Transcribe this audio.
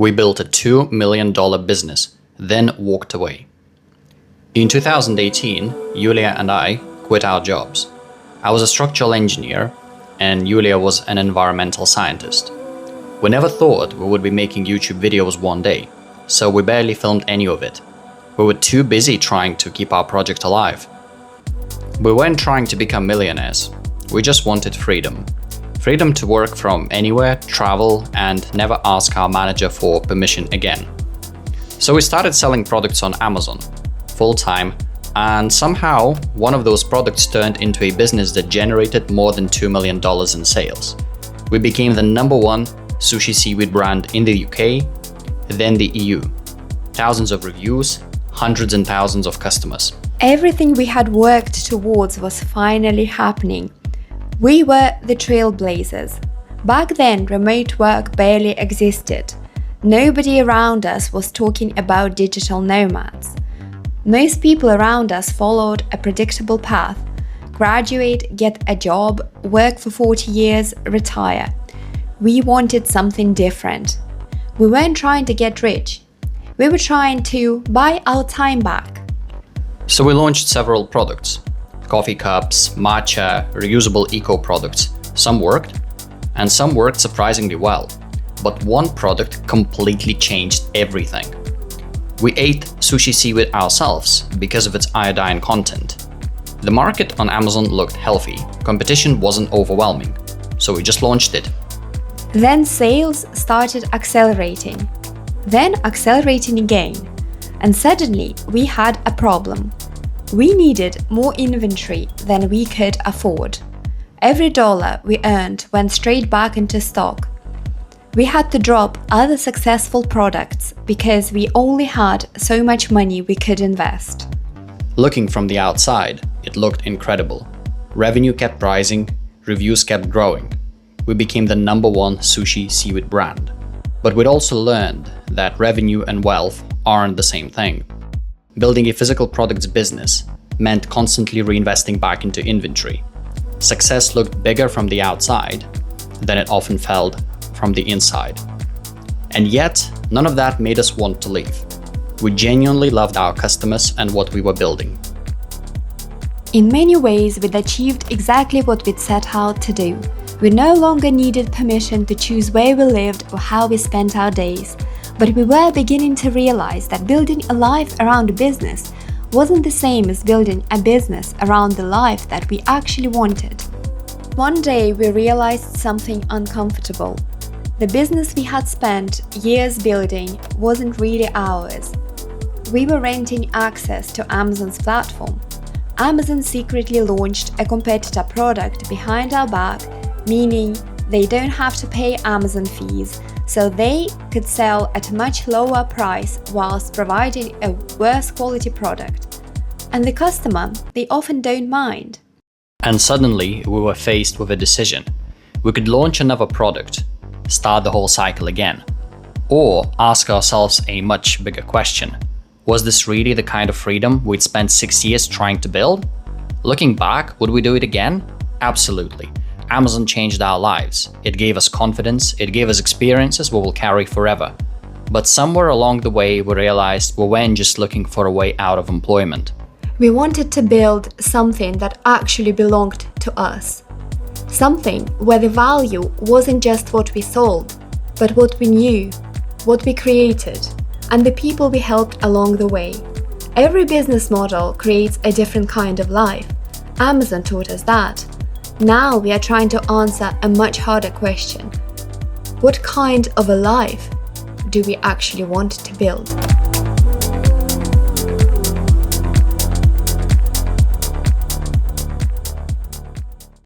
We built a $2 million business, then walked away. In 2018, Yulia and I quit our jobs. I was a structural engineer, and Yulia was an environmental scientist. We never thought we would be making YouTube videos one day, so we barely filmed any of it. We were too busy trying to keep our project alive. We weren't trying to become millionaires. We just wanted freedom. Freedom to work from anywhere, travel, and never ask our manager for permission again. So we started selling products on Amazon, full-time, and somehow one of those products turned into a business that generated more than $2 million in sales. We became the #1 sushi seaweed brand in the UK, then the EU. Thousands of reviews, hundreds and thousands of customers. Everything we had worked towards was finally happening. We were the trailblazers. Back then, remote work barely existed. Nobody around us was talking about digital nomads. Most people around us followed a predictable path: graduate, get a job, work for 40 years, retire. We wanted something different. We weren't trying to get rich. We were trying to buy our time back. So we launched several products: coffee cups, matcha, reusable eco products. Some worked, and some worked surprisingly well. But one product completely changed everything. We ate sushi seaweed ourselves because of its iodine content. The market on Amazon looked healthy, competition wasn't overwhelming, so we just launched it. Then sales started accelerating. Then accelerating again. And suddenly we had a problem. We needed more inventory than we could afford. Every dollar we earned went straight back into stock. We had to drop other successful products because we only had so much money we could invest. Looking from the outside, it looked incredible. Revenue kept rising, reviews kept growing. We became the #1 sushi seaweed brand. But we'd also learned that revenue and wealth aren't the same thing. Building a physical products business meant constantly reinvesting back into inventory. Success looked bigger from the outside than it often felt from the inside. And yet, none of that made us want to leave. We genuinely loved our customers and what we were building. In many ways, we'd achieved exactly what we'd set out to do. We no longer needed permission to choose where we lived or how we spent our days. But we were beginning to realize that building a life around a business wasn't the same as building a business around the life that we actually wanted. One day we realized something uncomfortable. The business we had spent years building wasn't really ours. We were renting access to Amazon's platform. Amazon secretly launched a competitor product behind our back, meaning they don't have to pay Amazon fees, so they could sell at a much lower price whilst providing a worse quality product. And the customer, they often don't mind. And suddenly, we were faced with a decision. We could launch another product, start the whole cycle again, or ask ourselves a much bigger question. Was this really the kind of freedom we'd spent 6 years trying to build? Looking back, would we do it again? Absolutely. Amazon changed our lives. It gave us confidence, it gave us experiences we will carry forever. But somewhere along the way, we realized we weren't just looking for a way out of employment. We wanted to build something that actually belonged to us. Something where the value wasn't just what we sold, but what we knew, what we created, and the people we helped along the way. Every business model creates a different kind of life. Amazon taught us that. Now we are trying to answer a much harder question. What kind of a life do we actually want to build?